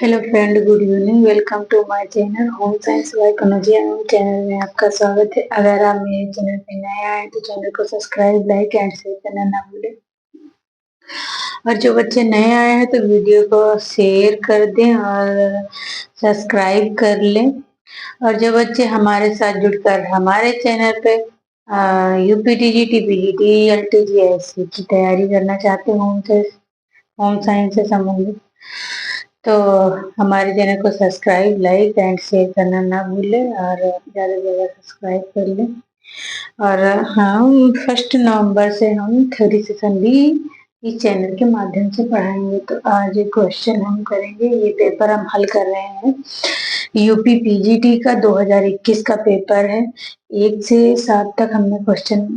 Hello friend, good evening. Welcome to my channel home science by Kanaujia. Channel में आपका स्वागत है। अगर आप मेरे चैनल पे नए आए तो चैनल को सब्सक्राइब, लाइक एंड शेयर करना ना भूलें। और जो बच्चे नए आए हैं तो वीडियो को शेयर कर दें और सब्सक्राइब कर लें। और जो बच्चे हमारे साथ जुड़कर हमारे चैनल पे यूपीटीजी, टीपीजीटी, एलटीजी की तैयारी करना चाहते हैं होम साइंस से संबंधित, तो हमारे चैनल को सब्सक्राइब, लाइक एंड शेयर करना ना भूलें और ज़्यादा से ज़्यादा सब्सक्राइब कर लें। और हम 1 नवंबर से हम थ्योरी सेशन भी इस चैनल के माध्यम से पढ़ाएंगे। तो आज एक क्वेश्चन हम करेंगे। ये पेपर हम हल कर रहे हैं, यूपी पीजीटी का 2021 का पेपर है। 1 से 7 तक हमने क्वेश्चन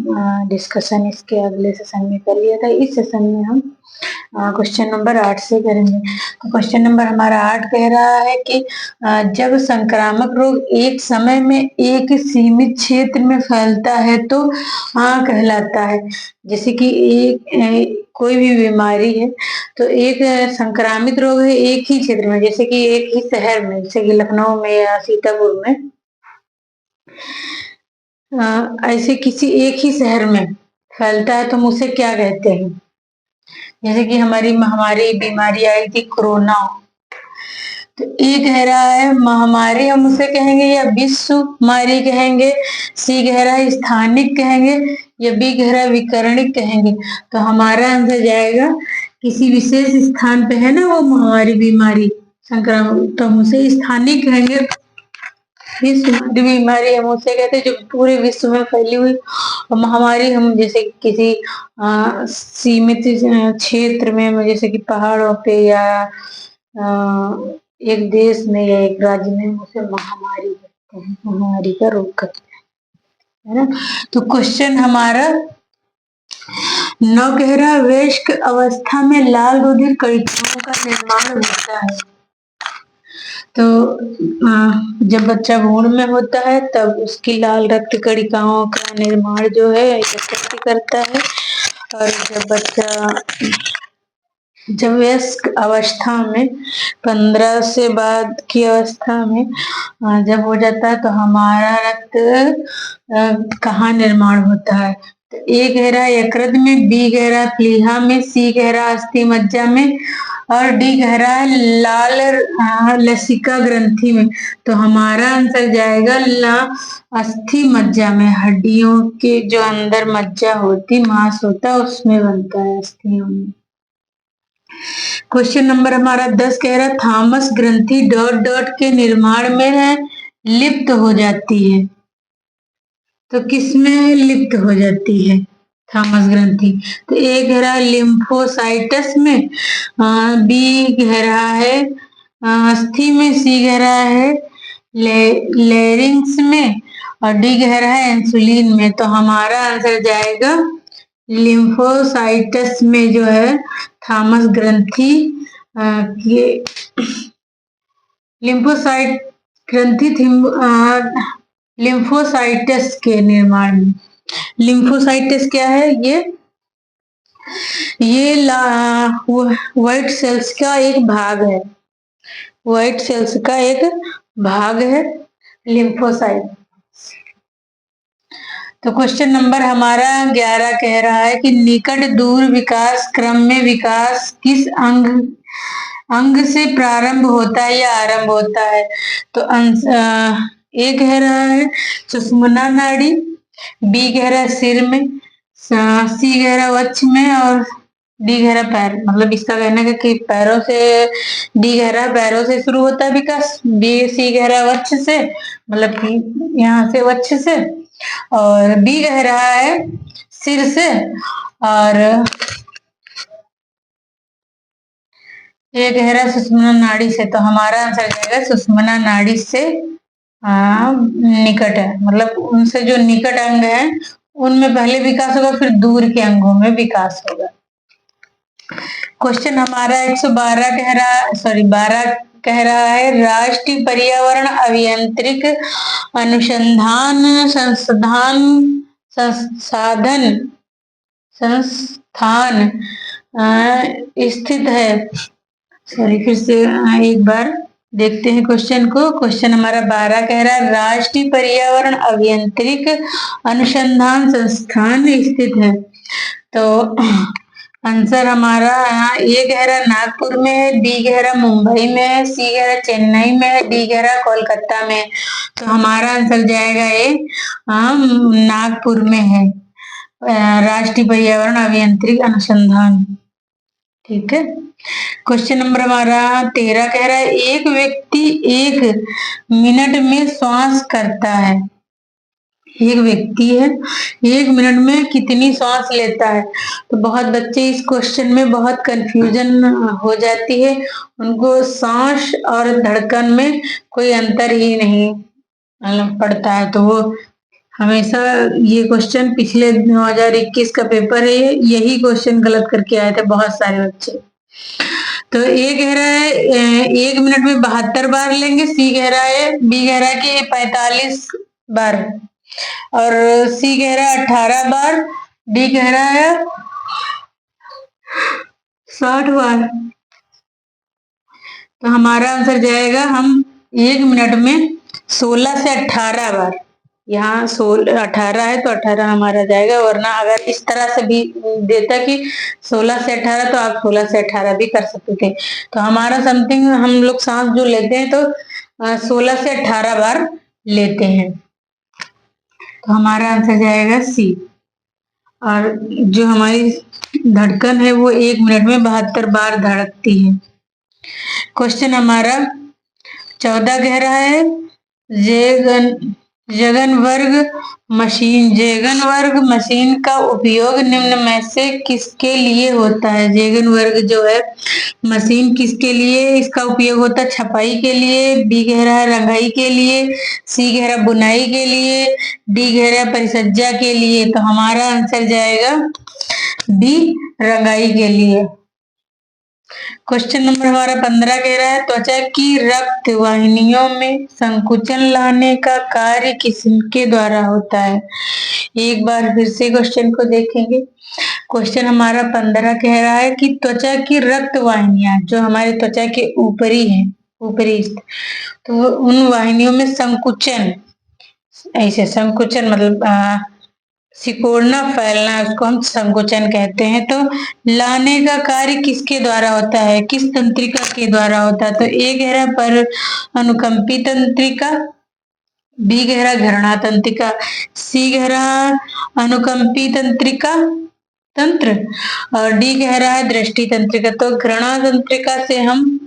डिस्कशन इसके अगले सेशन में कर लिया था। इस सेशन में हम क्वेश्चन नंबर 8 से करेंगे। तो क्वेश्चन नंबर हमारा 8 कह रहा है कि जब संक्रामक रोग एक समय में एक सीमित क्षेत्र में फैलता है तो कहलाता है। जैसे कि कोई भी बीमारी है तो एक संक्रामित रोग है एक ही क्षेत्र में, जैसे कि एक ही शहर में, जैसे कि लखनऊ में या सीतापुर में, ऐसे किसी एक ही शहर में फैलता है तो हम उसे क्या कहते हैं। जैसे कि हमारी महामारी बीमारी आई थी कोरोना, तो ए कह रहा है महामारी हम उसे कहेंगे या विश्वमारी कहेंगे, सी कह रहा है स्थानिक कहेंगे या बी कह रहा है विकरणिक कहेंगे। तो हमारा आंसर जाएगा किसी विशेष स्थान पे है ना वो महामारी बीमारी संक्रामक, तो हम उसे स्थानिक कहेंगे। विश्वमारी बीमारी हम उसे कहते हैं जो पूरे विश्व में फैली हुई, और महामारी हम जैसे किसी सीमित क्षेत्र में, जैसे कि पहाड़ों पे या एक देश में या एक राज्य में, उसे महामारी कहते हैं, महामारी का रोग कहते हैं, है ना। तो क्वेश्चन हमारा 9 कह रहा है वयस्क अवस्था में लाल रुधिर कणिकाओं का निर्माण होता है। तो जब बच्चा भ्रूण में होता है तब उसकी लाल रक्त कणिकाओं का निर्माण जो है एकत्र करता है। और जब वयस्क अवस्था में 15 से बाद की अवस्था में जब हो जाता है तो हमारा रक्त कहाँ निर्माण होता है। तो ए कह रहा है यकृत में, बी कह रहा है प्लीहा में, सी कह रहा है अस्थि मज्जा में और डी कह रहा है लाल लसिका ग्रंथि में। तो हमारा आंसर जाएगा अस्थि मज्जा में। हड्डियों के जो अंदर मज्जा होती, मांस होता है, उसमें बनता है अस्थियों में। क्वेश्चन नंबर हमारा 10 कह रहा है थॉमस ग्रंथि डॉट डॉट के निर्माण में लिप्त हो जाती है। तो किसमें लिप्त हो जाती है थॉमस ग्रंथि? तो ए कह रहा है लिम्फोसाइटस में, बी कह रहा है अस्थि में, सी कह रहा है लेरिंग्स में और डी कह रहा है इंसुलिन में। तो हमारा आंसर जाएगा लिम्फोसाइटस में जो है थॉमस ग्रंथि लिम्फोसाइट ग्रंथि लिम्फोसाइटस के निर्माण में। लिम्फोसाइटस क्या है? ये व्हाइट सेल्स का एक भाग है, व्हाइट सेल्स का एक भाग है लिम्फोसाइट। तो क्वेश्चन नंबर हमारा 11 कह रहा है कि निकट दूर विकास क्रम में विकास किस अंग से प्रारंभ होता है या आरंभ होता है। तो ए कह रहा है सुषुम्ना नाड़ी, बी कह रहा है सिर में, सी कह रहा है वक्ष में और डी कह रहा है पैर, मतलब इसका कहना है कि पैरों से, डी कह रहा है पैरों से शुरू होता है विकास, सी कह रहा है वक्ष से, मतलब कि यहाँ से वक्ष से, और बी कह रहा है सिर से, और ये कह रहा है सुषुम्ना नाड़ी से। तो हमारा आंसर जाएगा सुषुम्ना नाड़ी से निकट है, मतलब उनसे जो निकट अंग है उनमें पहले विकास होगा, फिर दूर के अंगों में विकास होगा। क्वेश्चन हमारा 112 12 कह रहा है राष्ट्रीय पर्यावरण अभियांत्रिक अनुसंधान संस्थान स्थित है सॉरी, फिर से एक बार देखते हैं क्वेश्चन को। क्वेश्चन हमारा 12 कह रहा है राष्ट्रीय पर्यावरण अभियांत्रिक अनुसंधान संस्थान स्थित है। तो आंसर हमारा ए कह रहा नागपुर में है, बी कह रहा मुंबई में है, सी कह रहा चेन्नई में है, डी कह रहा कोलकाता में। तो हमारा आंसर जाएगा ए नागपुर में है, राष्ट्रीय पर्यावरण अभियांत्रिक अनुसंधान। ठीक है। क्वेश्चन नंबर हमारा 13 कह रहा है एक व्यक्ति 1 मिनट में श्वास करता है। एक व्यक्ति है 1 मिनट में कितनी श्वास लेता है। तो बहुत बच्चे इस क्वेश्चन में बहुत कंफ्यूजन हो जाती है, उनको सांस और धड़कन में कोई अंतर ही नहीं पड़ता है। तो वो हमेशा ये क्वेश्चन पिछले 2021 का पेपर है, यही क्वेश्चन गलत करके आए थे बहुत सारे बच्चे। तो ए कह रहा है 1 मिनट में 72 बार लेंगे, सी कह रहा है, बी कह रहा है कि 45 बार, और सी कह रहा है 18 बार, डी कह रहा है 60 बार। तो हमारा आंसर जाएगा हम 1 मिनट में 16 से 18 बार, यहाँ 18 है तो 18 हमारा जाएगा, वरना अगर इस तरह से भी देता कि 16 से 18 तो आप 16 से 18 भी कर सकते थे। तो हमारा समथिंग हम लोग सांस जो लेते हैं तो 16 से 18 बार लेते हैं। तो हमारा आंसर जाएगा सी। और जो हमारी धड़कन है वो 1 मिनट में 72 बार धड़कती है। क्वेश्चन हमारा 14 कह रहा है जैगन वर्ग मशीन का उपयोग निम्न में से किसके लिए होता है। जैगन वर्ग जो है मशीन किसके लिए इसका उपयोग होता है। छपाई के लिए, बी कह रहा है रंगाई के लिए, सी कह रहा है बुनाई के लिए, डी कह रहा है परिसज्जा के लिए। तो हमारा आंसर जाएगा बी रंगाई के लिए। क्वेश्चन नंबर हमारा 15 कह रहा है त्वचा की रक्त वाहिनियों में संकुचन लाने का कार्य किसके द्वारा होता है। एक बार फिर से क्वेश्चन को देखेंगे। क्वेश्चन हमारा 15 कह रहा है कि त्वचा की रक्त वाहिनियां जो हमारे त्वचा के ऊपरी है, ऊपरी, तो उन वाहिनियों में संकुचन, ऐसे संकुचन मतलब सिकुड़ना फैलना, उसको हम संकुचन कहते हैं। तो लाने का कार्य किसके द्वारा होता है, किस तंत्रिका के द्वारा होता है। तो ए कह रहा है पर अनुकंपी तंत्रिका, बी कह रहा घृणा तंत्रिका, सी कह रहा अनुकंपी तंत्रिका तंत्र, और डी कह रहा है दृष्टि तंत्रिका। तो घृणा तंत्रिका से हम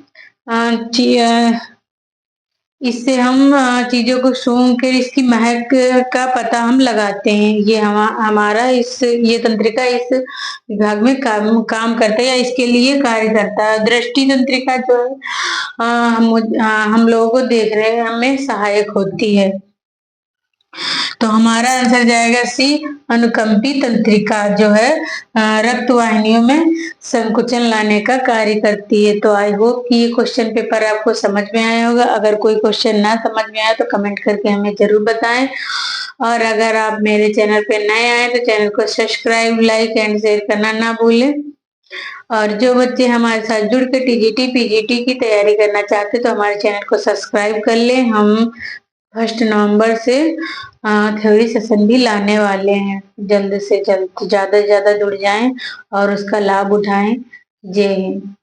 इससे हम चीजों को सूंघ कर इसकी महक का पता हम लगाते हैं। ये हमारा ये तंत्रिका इस विभाग में काम करता है या इसके लिए कार्य करता है। दृष्टि तंत्रिका जो है हम लोगों को देखने में सहायक होती है। तो हमारा आंसर जाएगा सी अनुकंपी तंत्रिका जो है रक्त वाहिनियों में संकुचन लाने का कार्य करती है। तो आई होप कि ये क्वेश्चन पेपर आपको समझ में आया होगा। अगर कोई क्वेश्चन ना समझ में आया तो कमेंट करके हमें जरूर बताएं, और अगर आप मेरे चैनल पे नए आए तो चैनल को सब्सक्राइब, लाइक एंड शेयर करना ना भूलें। और जो बच्चे हमारे साथ जुड़ के टीजीटी पीजीटी की तैयारी करना चाहते तो हमारे चैनल को सब्सक्राइब कर लें। हम 1 नवंबर से थ्योरी सेशन भी लाने वाले हैं। जल्द से जल्द ज्यादा से ज्यादा जुड़ जाएं और उसका लाभ उठाएं। जय हिंद।